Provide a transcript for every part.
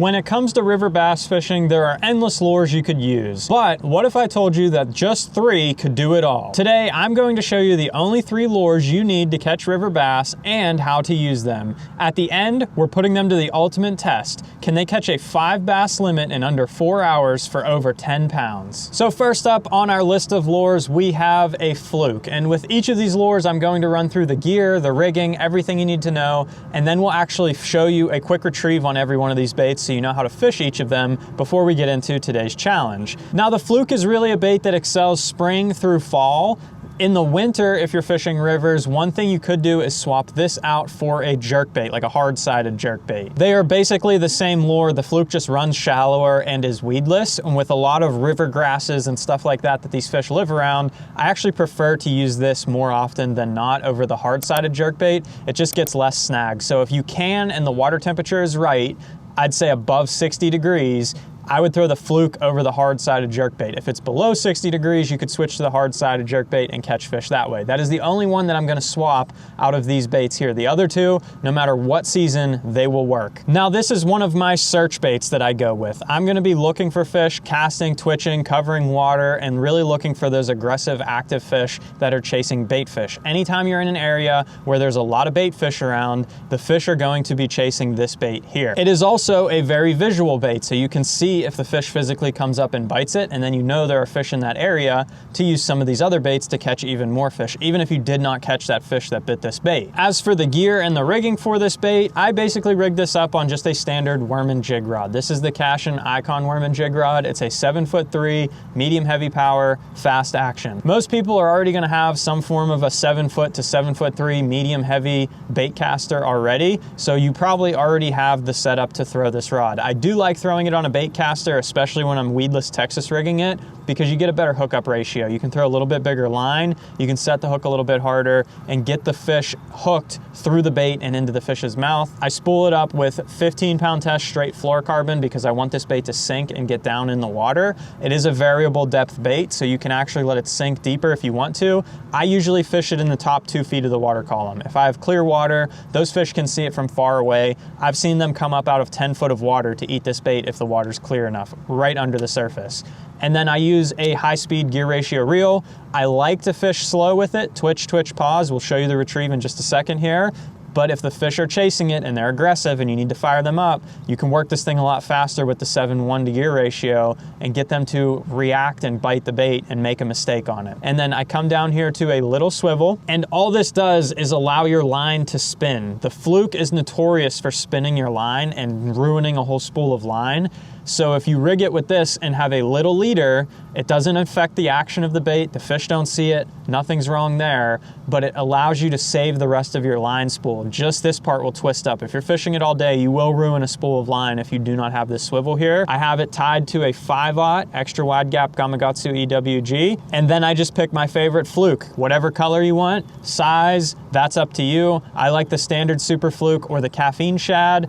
When it comes to river bass fishing, there are endless lures you could use. But what if I told you that just 3 could do it all? Today, I'm going to show you the only 3 lures you need to catch river bass and how to use them. At the end, we're putting them to the ultimate test. Can they catch a 5 bass limit in under 4 hours for over 10 pounds? So first up on our list of lures, we have a fluke. And with each of these lures, I'm going to run through the gear, the rigging, everything you need to know, and then we'll actually show you a quick retrieve on every one of these baits so you know how to fish each of them before we get into today's challenge. Now, the fluke is really a bait that excels spring through fall. In the winter, if you're fishing rivers, one thing you could do is swap this out for a jerkbait, like a hard-sided jerkbait. They are basically the same lure. The fluke just runs shallower and is weedless. And with a lot of river grasses and stuff like that that these fish live around, I actually prefer to use this more often than not over the hard-sided jerkbait. It just gets less snags. So if you can and the water temperature is right, I'd say above 60 degrees, I would throw the fluke over the hard-sided jerkbait. If it's below 60 degrees, you could switch to the hard-sided jerkbait and catch fish that way. That is the only one that I'm gonna swap out of these baits here. The other 2, no matter what season, they will work. Now, this is one of my search baits that I go with. I'm gonna be looking for fish, casting, twitching, covering water, and really looking for those aggressive, active fish that are chasing bait fish. Anytime you're in an area where there's a lot of bait fish around, the fish are going to be chasing this bait here. It is also a very visual bait, so you can see if the fish physically comes up and bites it, and then you know there are fish in that area to use some of these other baits to catch even more fish, even if you did not catch that fish that bit this bait. As for the gear and the rigging for this bait, I basically rigged this up on just a standard worm and jig rod. This is the Cashin Icon worm and jig rod. It's a 7'3", medium heavy power, fast action. Most people are already gonna have some form of a 7 foot to 7'3" medium heavy bait caster already, so you probably already have the setup to throw this rod. I do like throwing it on a bait caster, especially when I'm weedless Texas rigging it, because you get a better hookup ratio. You can throw a little bit bigger line, you can set the hook a little bit harder, and get the fish hooked through the bait and into the fish's mouth. I spool it up with 15-pound test straight fluorocarbon because I want this bait to sink and get down in the water. It is a variable depth bait, so you can actually let it sink deeper if you want to. I usually fish it in the top 2 feet of the water column. If I have clear water, those fish can see it from far away. I've seen them come up out of 10 foot of water to eat this bait if the water's clear enough, right under the surface. And then I use a high-speed gear ratio reel. I like to fish slow with it, twitch, twitch, pause. We'll show you the retrieve in just a second here. But if the fish are chasing it and they're aggressive and you need to fire them up, you can work this thing a lot faster with the 7:1 to gear ratio and get them to react and bite the bait and make a mistake on it. And then I come down here to a little swivel, and all this does is allow your line to spin. The fluke is notorious for spinning your line and ruining a whole spool of line. So if you rig it with this and have a little leader, it doesn't affect the action of the bait, the fish don't see it, nothing's wrong there, but it allows you to save the rest of your line spool. Just this part will twist up. If you're fishing it all day, you will ruin a spool of line if you do not have this swivel here. I have it tied to a 5/0 extra wide gap Gamakatsu EWG, and then I just pick my favorite fluke. Whatever color you want, size, that's up to you. I like the standard super fluke or the caffeine shad.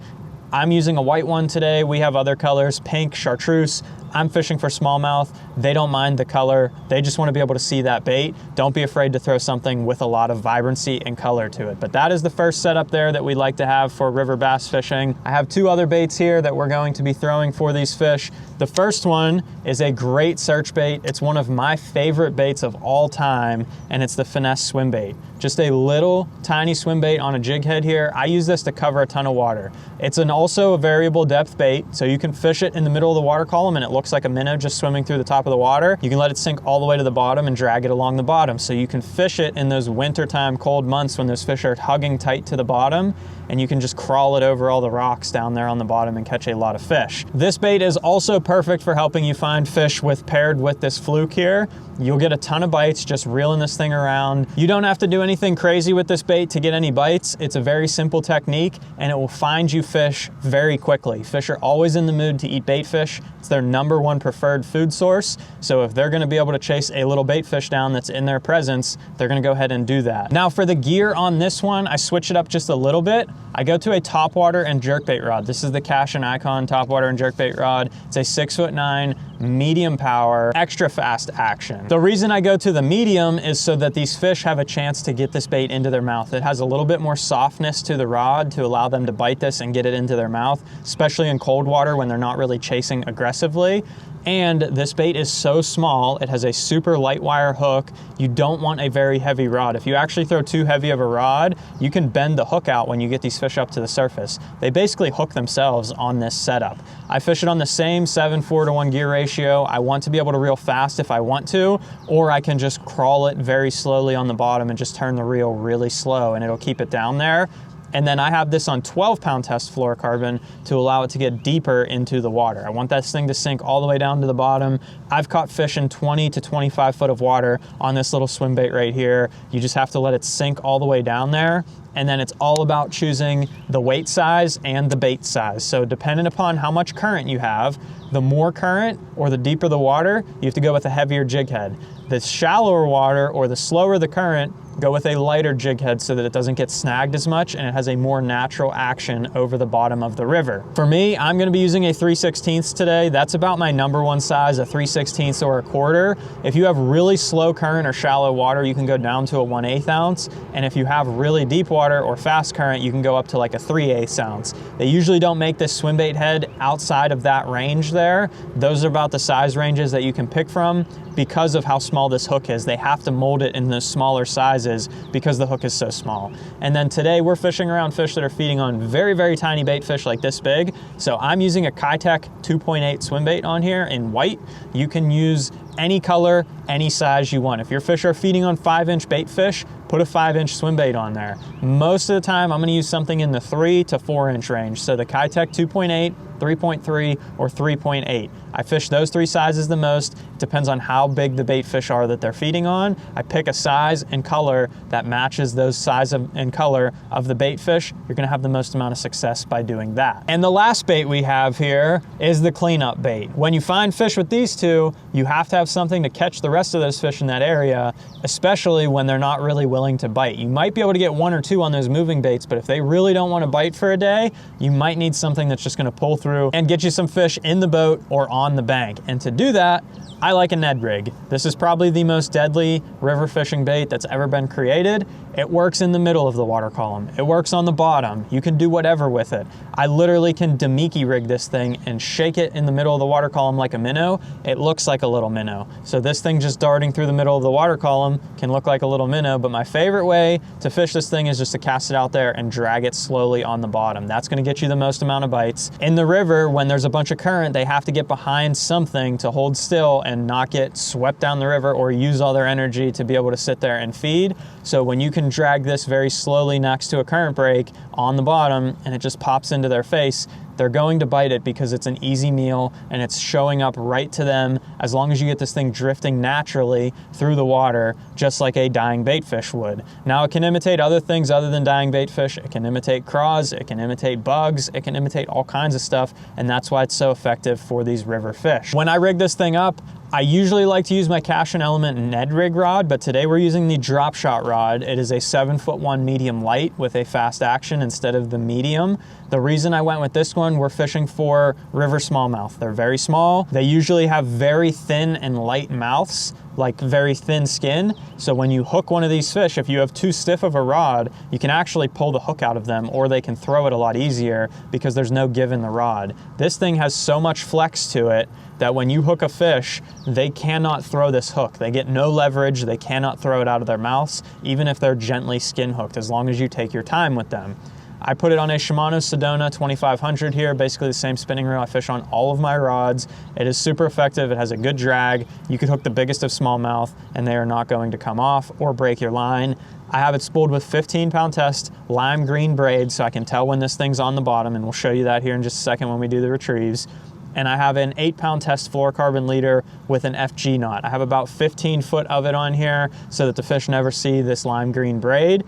I'm using a white one today. We have other colors, pink, chartreuse. I'm fishing for smallmouth. They don't mind the color. They just want to be able to see that bait. Don't be afraid to throw something with a lot of vibrancy and color to it. But that is the first setup there that we'd like to have for river bass fishing. I have 2 other baits here that we're going to be throwing for these fish. The first one is a great search bait. It's one of my favorite baits of all time, and it's the Finesse swim bait. Just a little tiny swim bait on a jig head here. I use this to cover a ton of water. It's also a variable depth bait, so you can fish it in the middle of the water column and it looks like a minnow just swimming through the top of the water. You can let it sink all the way to the bottom and drag it along the bottom. So you can fish it in those wintertime cold months when those fish are hugging tight to the bottom, and you can just crawl it over all the rocks down there on the bottom and catch a lot of fish. This bait is also perfect for helping you find fish paired with this fluke here. You'll get a ton of bites just reeling this thing around. You don't have to do anything crazy with this bait to get any bites. It's a very simple technique and it will find you fish very quickly. Fish are always in the mood to eat bait fish. It's their number #1 preferred food source. So if they're gonna be able to chase a little bait fish down that's in their presence, they're gonna go ahead and do that. Now for the gear on this one, I switch it up just a little bit. I go to a topwater and jerkbait rod. This is the Cash and Icon topwater and jerkbait rod. It's a 6'9", medium power, extra fast action. The reason I go to the medium is so that these fish have a chance to get this bait into their mouth. It has a little bit more softness to the rod to allow them to bite this and get it into their mouth, especially in cold water when they're not really chasing aggressively. And this bait is so small, it has a super light wire hook. You don't want a very heavy rod. If you actually throw too heavy of a rod, you can bend the hook out when you get these fish up to the surface. They basically hook themselves on this setup. I fish it on the same 7:4 to 1 gear ratio. I want to be able to reel fast if I want to, or I can just crawl it very slowly on the bottom and just turn the reel really slow and it'll keep it down there. And then I have this on 12-pound test fluorocarbon to allow it to get deeper into the water. I want this thing to sink all the way down to the bottom. I've caught fish in 20 to 25 foot of water on this little swim bait right here. You just have to let it sink all the way down there. And then it's all about choosing the weight size and the bait size. So depending upon how much current you have, the more current or the deeper the water, you have to go with a heavier jig head. The shallower water or the slower the current, go with a lighter jig head so that it doesn't get snagged as much and it has a more natural action over the bottom of the river. For me, I'm gonna be using a 3/16 today. That's about my #1 size, a 3/16 or a quarter. If you have really slow current or shallow water, you can go down to a 1/8 ounce. And if you have really deep water or fast current, you can go up to like a 3/8 ounce. They usually don't make this swim bait head outside of that range there. Those are about the size ranges that you can pick from because of how small this hook is. They have to mold it in those smaller sizes because the hook is so small. And then today we're fishing around fish that are feeding on very, very tiny bait fish like this big. So I'm using a Kitech 2.8 swim bait on here in white. You can use any color, any size you want. If your fish are feeding on 5-inch bait fish, put a 5-inch swim bait on there. Most of the time, I'm gonna use something in the 3 to 4-inch range. So the Kitech 2.8, 3.3, or 3.8. I fish those 3 sizes the most. It depends on how big the bait fish are that they're feeding on. I pick a size and color that matches those size and color of the bait fish. You're gonna have the most amount of success by doing that. And the last bait we have here is the cleanup bait. When you find fish with these two, you have to have something to catch the rest of those fish in that area, especially when they're not really willing to bite. You might be able to get 1 or 2 on those moving baits, but if they really don't want to bite for a day, you might need something that's just gonna pull through and get you some fish in the boat or on the bank. And to do that, I like a Ned rig. This is probably the most deadly river fishing bait that's ever been created. It works in the middle of the water column. It works on the bottom. You can do whatever with it. I literally can Damiki rig this thing and shake it in the middle of the water column like a minnow. It looks like a little minnow. So this thing just darting through the middle of the water column can look like a little minnow, but my favorite way to fish this thing is just to cast it out there and drag it slowly on the bottom. That's gonna get you the most amount of bites. In the river, when there's a bunch of current, they have to get behind something to hold still and not get swept down the river or use all their energy to be able to sit there and feed. So when you can drag this very slowly next to a current break on the bottom and it just pops into their face, they're going to bite it because it's an easy meal and it's showing up right to them as long as you get this thing drifting naturally through the water, just like a dying bait fish would. Now it can imitate other things other than dying bait fish. It can imitate craws, it can imitate bugs, it can imitate all kinds of stuff, and that's why it's so effective for these river fish. When I rig this thing up, I usually like to use my Cash and Element Ned rig rod, but today we're using the drop shot rod. It is a 7'1" medium light with a fast action instead of the medium. The reason I went with this one, we're fishing for river smallmouth. They're very small. They usually have very thin and light mouths, like very thin skin. So when you hook one of these fish, if you have too stiff of a rod, you can actually pull the hook out of them, or they can throw it a lot easier because there's no give in the rod. This thing has so much flex to it that when you hook a fish, they cannot throw this hook. They get no leverage, they cannot throw it out of their mouths, even if they're gently skin hooked, as long as you take your time with them. I put it on a Shimano Sedona 2500 here, basically the same spinning reel I fish on all of my rods. It is super effective, it has a good drag. You could hook the biggest of smallmouth and they are not going to come off or break your line. I have it spooled with 15-pound test lime green braid so I can tell when this thing's on the bottom, and we'll show you that here in just a second when we do the retrieves. And I have an 8-pound test fluorocarbon leader with an FG knot. I have about 15 foot of it on here so that the fish never see this lime green braid.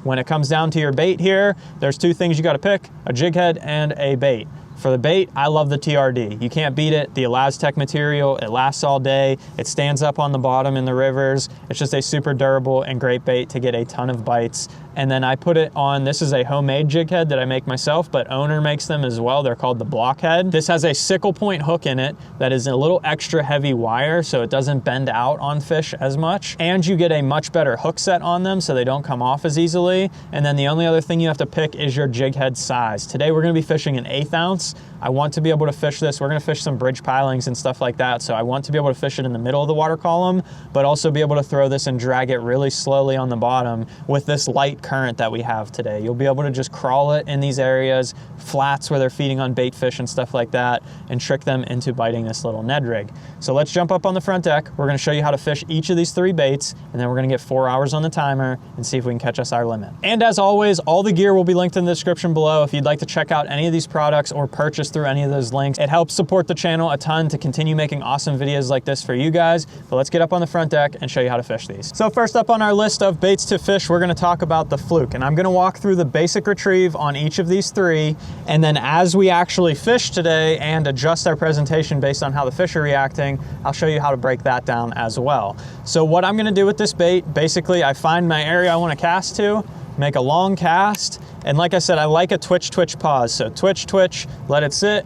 When it comes down to your bait here, there's 2 things you gotta pick, a jig head and a bait. For the bait, I love the TRD. You can't beat it. The Elastec material, it lasts all day. It stands up on the bottom in the rivers. It's just a super durable and great bait to get a ton of bites. And then I put it on, this is a homemade jig head that I make myself, but Owner makes them as well. They're called the Blockhead. This has a sickle point hook in it that is a little extra heavy wire, so it doesn't bend out on fish as much. And you get a much better hook set on them so they don't come off as easily. And then the only other thing you have to pick is your jig head size. Today we're gonna be fishing an 1/8 ounce. I want to be able to fish this. We're gonna fish some bridge pilings and stuff like that. So I want to be able to fish it in the middle of the water column, but also be able to throw this and drag it really slowly on the bottom with this light current that we have today. You'll be able to just crawl it in these areas, flats where they're feeding on bait fish and stuff like that, and trick them into biting this little Ned rig. So let's jump up on the front deck. We're gonna show you how to fish each of these 3 baits, and then we're gonna get 4 hours on the timer and see if we can catch us our limit. And as always, all the gear will be linked in the description below. If you'd like to check out any of these products or purchase through any of those links, it helps support the channel a ton to continue making awesome videos like this for you guys. But let's get up on the front deck and show you how to fish these. So first up on our list of baits to fish, we're gonna talk about the fluke. And I'm gonna walk through the basic retrieve on each of these 3. And then as we actually fish today and adjust our presentation based on how the fish are reacting, I'll show you how to break that down as well. So what I'm gonna do with this bait, basically I find my area I wanna cast to, make a long cast. And like I said, I like a twitch, twitch, pause. So twitch, twitch, let it sit,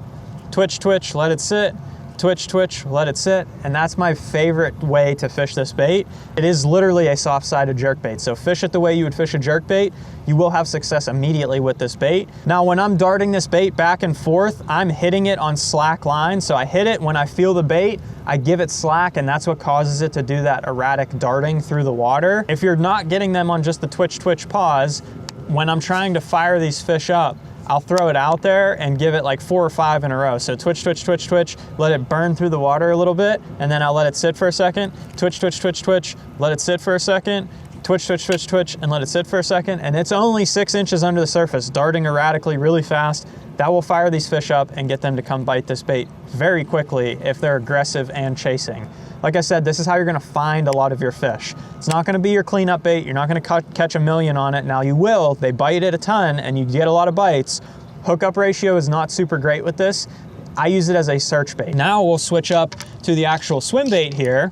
twitch, twitch, let it sit, twitch, twitch, let it sit. And that's my favorite way to fish this bait. It is literally a soft-sided jerkbait. So fish it the way you would fish a jerkbait. You will have success immediately with this bait. Now, when I'm darting this bait back and forth, I'm hitting it on slack line. So I hit it when I feel the bait, I give it slack, and that's what causes it to do that erratic darting through the water. If you're not getting them on just the twitch, twitch, pause, when I'm trying to fire these fish up, I'll throw it out there and give it like 4 or 5 in a row. So twitch, twitch, twitch, twitch, let it burn through the water a little bit, and then I'll let it sit for a second. Twitch, twitch, twitch, twitch, let it sit for a second. Twitch, twitch, twitch, twitch, and let it sit for a second. And it's only 6 inches under the surface, darting erratically really fast. That will fire these fish up and get them to come bite this bait very quickly if they're aggressive and chasing. Like I said, this is how you're gonna find a lot of your fish. It's not gonna be your cleanup bait. You're not gonna catch a million on it. Now you will, they bite it a ton and you get a lot of bites. Hookup ratio is not super great with this. I use it as a search bait. Now we'll switch up to the actual swim bait here.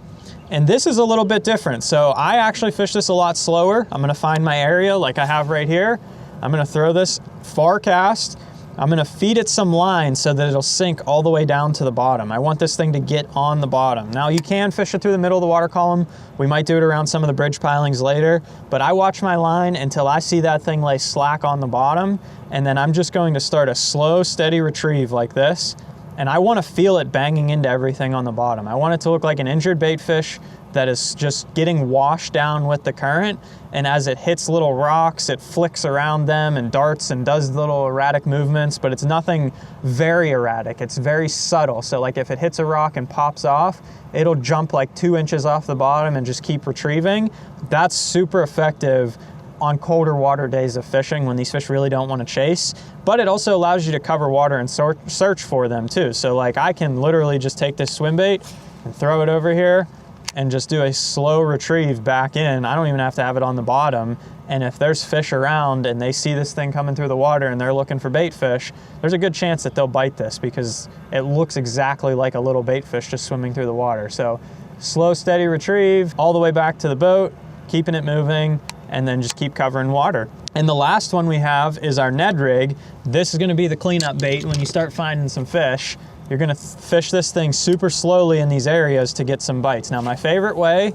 And this is a little bit different. So I actually fish this a lot slower. I'm gonna find my area like I have right here. I'm gonna throw this far cast. I'm gonna feed it some line so that it'll sink all the way down to the bottom. I want this thing to get on the bottom. Now you can fish it through the middle of the water column. We might do it around some of the bridge pilings later, but I watch my line until I see that thing lay slack on the bottom, and then I'm just going to start a slow, steady retrieve like this. And I wanna feel it banging into everything on the bottom. I want it to look like an injured bait fish that is just getting washed down with the current. And as it hits little rocks, it flicks around them and darts and does little erratic movements, but it's nothing very erratic. It's very subtle. So like if it hits a rock and pops off, it'll jump like 2 inches off the bottom and just keep retrieving. That's super effective on colder water days of fishing when these fish really don't want to chase, but it also allows you to cover water and search for them too. So like I can literally just take this swim bait and throw it over here and just do a slow retrieve back in. I don't even have to have it on the bottom. And if there's fish around and they see this thing coming through the water and they're looking for bait fish, there's a good chance that they'll bite this because it looks exactly like a little bait fish just swimming through the water. So slow, steady retrieve all the way back to the boat, keeping it moving, and then just keep covering water. And the last one we have is our Ned rig. This is gonna be the cleanup bait when you start finding some fish. You're gonna fish this thing super slowly in these areas to get some bites. Now my favorite way,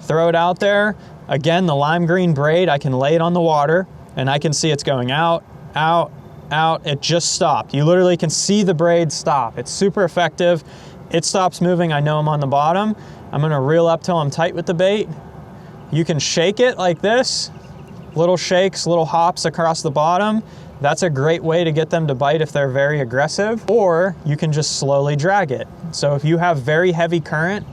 throw it out there. Again, the lime green braid, I can lay it on the water and I can see it's going out, out, out. It just stopped. You literally can see the braid stop. It's super effective. It stops moving, I know I'm on the bottom. I'm gonna reel up till I'm tight with the bait. You can shake it like this, little shakes, little hops across the bottom. That's a great way to get them to bite if they're very aggressive, or you can just slowly drag it. So if you have very heavy current,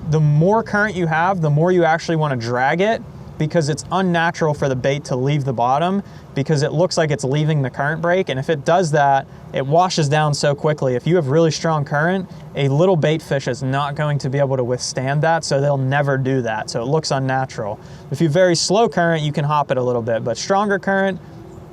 the more current you have, the more you actually want to drag it, because it's unnatural for the bait to leave the bottom because it looks like it's leaving the current break. And if it does that, it washes down so quickly. If you have really strong current, a little bait fish is not going to be able to withstand that, so they'll never do that. So it looks unnatural. If you have very slow current, you can hop it a little bit, but stronger current,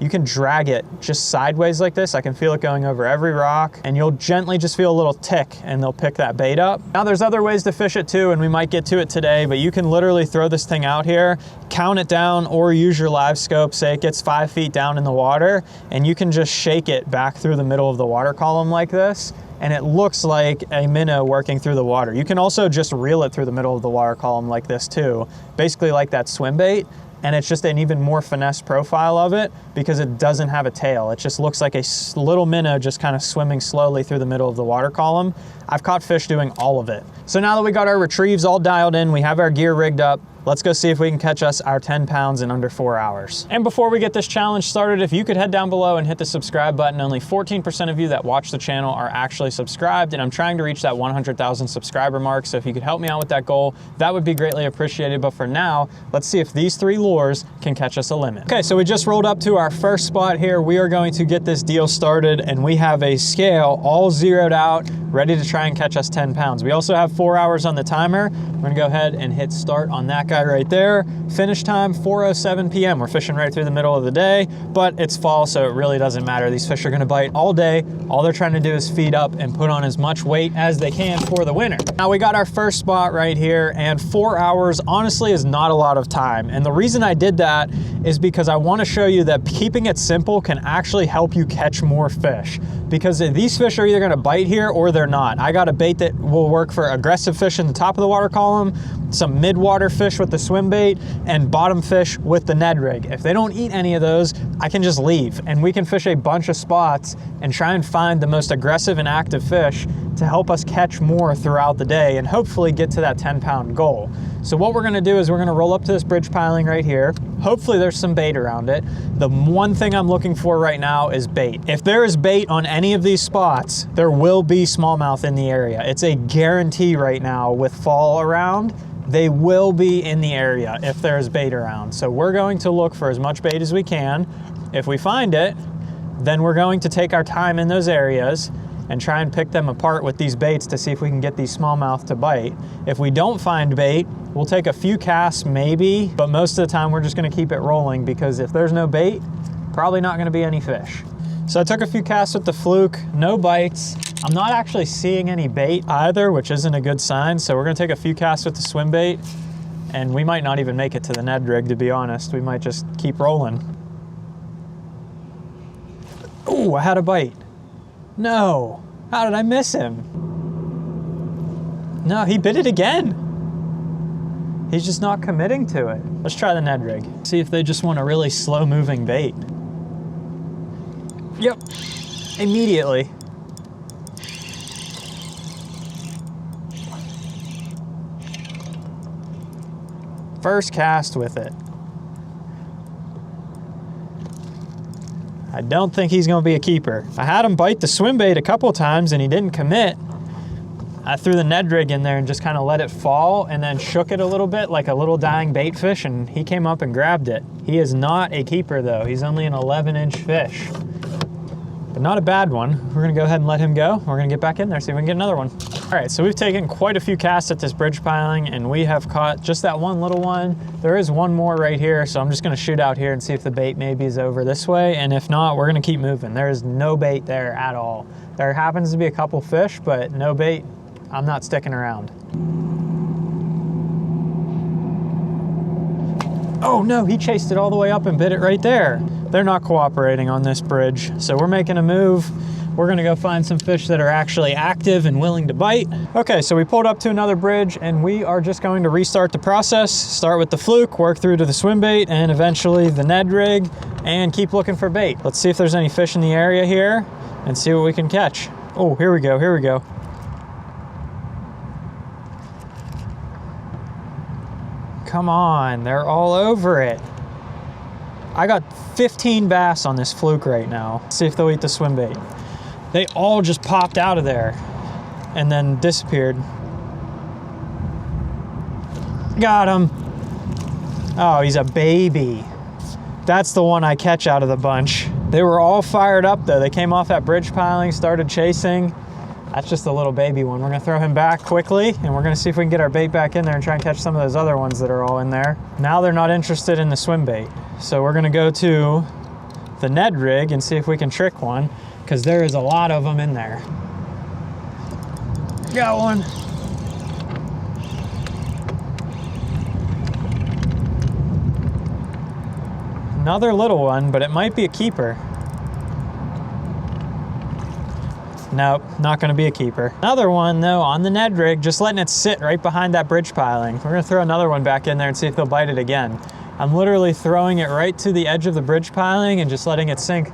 you can drag it just sideways like this. I can feel it going over every rock, and you'll gently just feel a little tick and they'll pick that bait up. Now there's other ways to fish it too, and we might get to it today, but you can literally throw this thing out here, count it down, or use your live scope, say it gets 5 feet down in the water, and you can just shake it back through the middle of the water column like this, and it looks like a minnow working through the water. You can also just reel it through the middle of the water column like this too, basically like that swim bait, and it's just an even more finesse profile of it because it doesn't have a tail. It just looks like a little minnow just kind of swimming slowly through the middle of the water column. I've caught fish doing all of it. So now that we got our retrieves all dialed in, we have our gear rigged up, let's go see if we can catch us our 10 pounds in under 4 hours. And before we get this challenge started, if you could head down below and hit the subscribe button. Only 14% of you that watch the channel are actually subscribed, and I'm trying to reach that 100,000 subscriber mark. So if you could help me out with that goal, that would be greatly appreciated. But for now, let's see if these 3 lures can catch us a limit. Okay, so we just rolled up to our first spot here. We are going to get this deal started, and we have a scale all zeroed out, ready to try and catch us 10 pounds. We also have 4 hours on the timer. We're gonna go ahead and hit start on that guy right there. Finish time 4:07 p.m. We're fishing right through the middle of the day, but it's fall, so it really doesn't matter. These fish are gonna bite all day. All they're trying to do is feed up and put on as much weight as they can for the winter. Now we got our first spot right here, and 4 hours honestly is not a lot of time. And the reason I did that is because I wanna show you that keeping it simple can actually help you catch more fish. Because these fish are either gonna bite here or they're not. I got a bait that will work for aggressive fish in the top of the water column, some mid-water fish with the swim bait, and bottom fish with the Ned rig. If they don't eat any of those, I can just leave, and we can fish a bunch of spots and try and find the most aggressive and active fish to help us catch more throughout the day and hopefully get to that 10-pound goal. So what we're gonna do is we're gonna roll up to this bridge piling right here. Hopefully there's some bait around it. The one thing I'm looking for right now is bait. If there is bait on any of these spots, there will be smallmouth in the area. It's a guarantee right now with fall around. They will be in the area if there's bait around. So we're going to look for as much bait as we can. If we find it, then we're going to take our time in those areas and try and pick them apart with these baits to see if we can get these smallmouth to bite. If we don't find bait, we'll take a few casts maybe, but most of the time we're just gonna keep it rolling, because if there's no bait, probably not gonna be any fish. So I took a few casts with the fluke, no bites. I'm not actually seeing any bait either, which isn't a good sign. So we're gonna take a few casts with the swim bait, and we might not even make it to the Ned rig, to be honest. We might just keep rolling. Ooh, I had a bite. No, how did I miss him? No, he bit it again. He's just not committing to it. Let's try the Ned rig. See if they just want a really slow moving bait. Yep, immediately. First cast with it. I don't think he's gonna be a keeper. I had him bite the swim bait a couple times and he didn't commit. I threw the Ned rig in there and just kind of let it fall and then shook it a little bit like a little dying bait fish, and he came up and grabbed it. He is not a keeper though. He's only an 11-inch fish, but not a bad one. We're gonna go ahead and let him go. We're gonna get back in there, see if we can get another one. All right, so we've taken quite a few casts at this bridge piling, and we have caught just that one little one. There is one more right here, so I'm just gonna shoot out here and see if the bait maybe is over this way, and if not, we're gonna keep moving. There is no bait there at all. There happens to be a couple fish, but no bait. I'm not sticking around. Oh no, he chased it all the way up and bit it right there. They're not cooperating on this bridge, so we're making a move. We're gonna go find some fish that are actually active and willing to bite. Okay, so we pulled up to another bridge, and we are just going to restart the process. Start with the fluke, work through to the swim bait, and eventually the Ned rig, and keep looking for bait. Let's see if there's any fish in the area here and see what we can catch. Oh, here we go, here we go. Come on, they're all over it. I got 15 bass on this fluke right now. Let's see if they'll eat the swim bait. They all just popped out of there and then disappeared. Got him. Oh, he's a baby. That's the one I catch out of the bunch. They were all fired up though. They came off that bridge piling, started chasing. That's just a little baby one. We're gonna throw him back quickly, and we're gonna see if we can get our bait back in there and try and catch some of those other ones that are all in there. Now they're not interested in the swim bait. So we're gonna go to the Ned rig and see if we can trick one, because there is a lot of them in there. Got one. Another little one, but it might be a keeper. Nope, not gonna be a keeper. Another one though on the Ned rig, just letting it sit right behind that bridge piling. We're gonna throw another one back in there and see if they'll bite it again. I'm literally throwing it right to the edge of the bridge piling and just letting it sink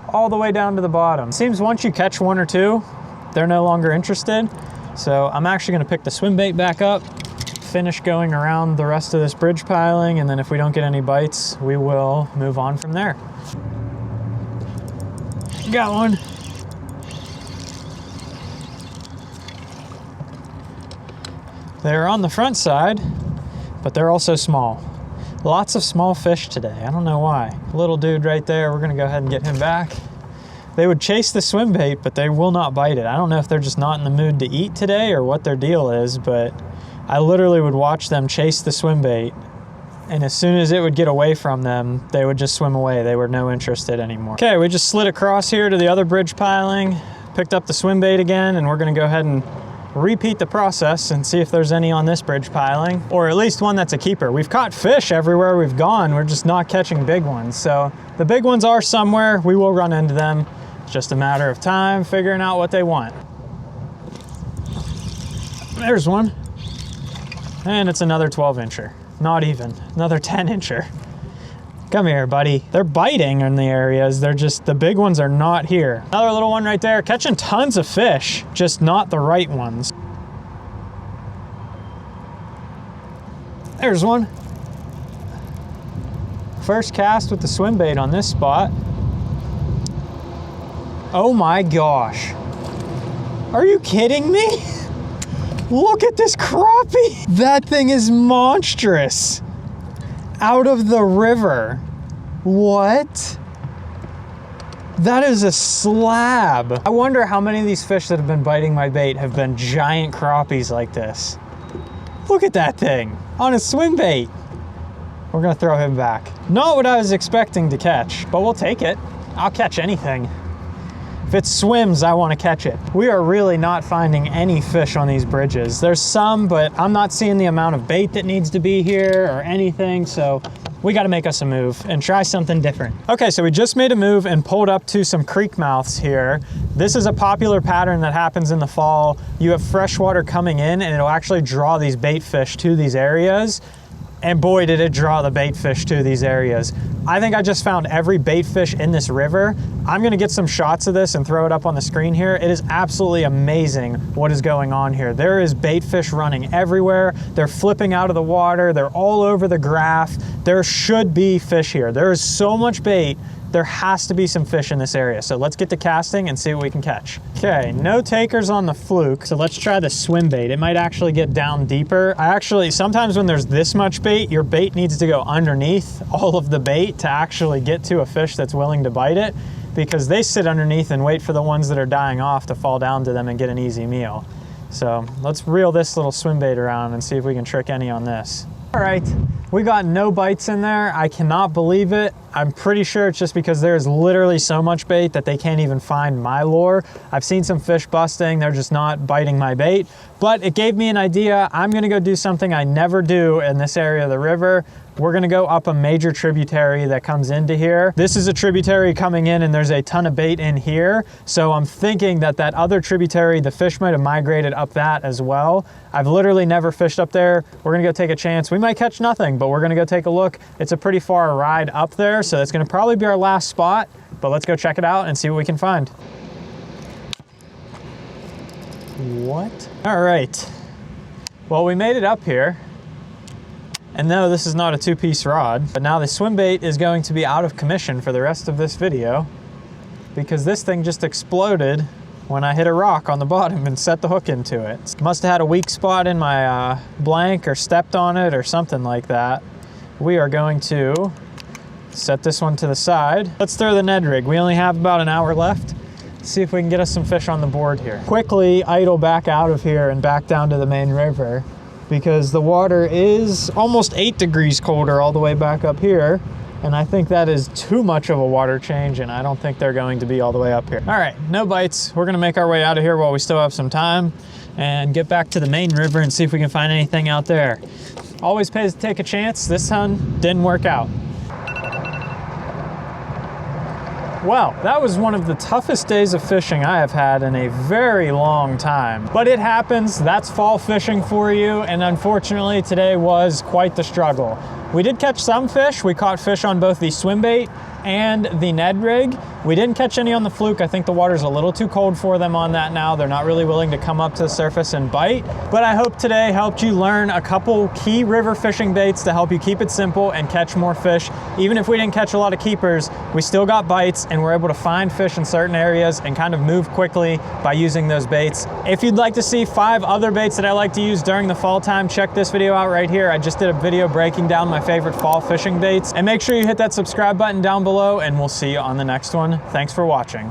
all the way down to the bottom. Seems once you catch one or two, they're no longer interested. So I'm actually gonna pick the swim bait back up, finish going around the rest of this bridge piling, and then if we don't get any bites, we will move on from there. Got one. They're on the front side, but they're also small. Lots of small fish today. I don't know why. Little dude right there, we're gonna go ahead and get him back. They would chase the swim bait, but they will not bite it. I don't know if they're just not in the mood to eat today or what their deal is, but I literally would watch them chase the swim bait, and as soon as it would get away from them, they would just swim away. They were no interested anymore. Okay, we just slid across here to the other bridge piling, picked up the swim bait again, and we're gonna go ahead and repeat the process and see if there's any on this bridge piling, or at least one that's a keeper. We've caught fish everywhere we've gone, we're just not catching big ones. So the big ones are somewhere, we will run into them. It's just a matter of time figuring out what they want. There's one. And it's another 12-incher. Not even, another 10-incher. Come here, buddy. They're biting in the areas. They're just, the big ones are not here. Another little one right there, catching tons of fish, just not the right ones. There's one. First cast with the swim bait on this spot. Oh my gosh. Are you kidding me? Look at this crappie. That thing is monstrous. Out of the river. What? That is a slab. I wonder how many of these fish that have been biting my bait have been giant crappies like this. Look at that thing on a swim bait. We're gonna throw him back. Not what I was expecting to catch, but we'll take it. I'll catch anything. If it swims, I want to catch it. We are really not finding any fish on these bridges. There's some, but I'm not seeing the amount of bait that needs to be here or anything, so we got to make us a move and try something different. Okay, so we just made a move and pulled up to some creek mouths here. This is a popular pattern that happens in the fall. You have fresh water coming in and it'll actually draw these bait fish to these areas. And boy, did it draw the bait fish to these areas. I think I just found every bait fish in this river. I'm gonna get some shots of this and throw it up on the screen here. It is absolutely amazing what is going on here. There is bait fish running everywhere. They're flipping out of the water. They're all over the graph. There should be fish here. There is so much bait. There has to be some fish in this area. So let's get to casting and see what we can catch. Okay, no takers on the fluke. So let's try the swim bait. It might actually get down deeper. Sometimes when there's this much bait, your bait needs to go underneath all of the bait to actually get to a fish that's willing to bite it, because they sit underneath and wait for the ones that are dying off to fall down to them and get an easy meal. So let's reel this little swim bait around and see if we can trick any on this. All right, we got no bites in there. I cannot believe it. I'm pretty sure it's just because there's literally so much bait that they can't even find my lure. I've seen some fish busting, they're just not biting my bait, but it gave me an idea. I'm gonna go do something I never do in this area of the river. We're gonna go up a major tributary that comes into here. This is a tributary coming in and there's a ton of bait in here. So I'm thinking that that other tributary, the fish might have migrated up that as well. I've literally never fished up there. We're gonna go take a chance. We might catch nothing, but we're gonna go take a look. It's a pretty far ride up there, so that's gonna probably be our last spot, but let's go check it out and see what we can find. What? All right. Well, we made it up here. And no, this is not a two-piece rod, but now the swim bait is going to be out of commission for the rest of this video because this thing just exploded when I hit a rock on the bottom and set the hook into it. Must have had a weak spot in my blank or stepped on it or something like that. We are going to set this one to the side. Let's throw the Ned rig. We only have about an hour left. See if we can get us some fish on the board here. Quickly idle back out of here and back down to the main river, because the water is almost 8 degrees colder all the way back up here. and I think that is too much of a water change, and I don't think they're going to be all the way up here. All right, no bites. We're gonna make our way out of here while we still have some time and get back to the main river and see if we can find anything out there. Always pays to take a chance. This one didn't work out. Well, that was one of the toughest days of fishing I have had in a very long time. But it happens, that's fall fishing for you, and unfortunately today was quite the struggle. We did catch some fish. We caught fish on both the swimbait and the Ned rig. We didn't catch any on the fluke. I think the water's a little too cold for them on that now. They're not really willing to come up to the surface and bite. But I hope today helped you learn a couple key river fishing baits to help you keep it simple and catch more fish. Even if we didn't catch a lot of keepers, we still got bites and we're able to find fish in certain areas and kind of move quickly by using those baits. If you'd like to see 5 other baits that I like to use during the fall time, check this video out right here. I just did a video breaking down my favorite fall fishing baits. And make sure you hit that subscribe button down below and we'll see you on the next one. Thanks for watching.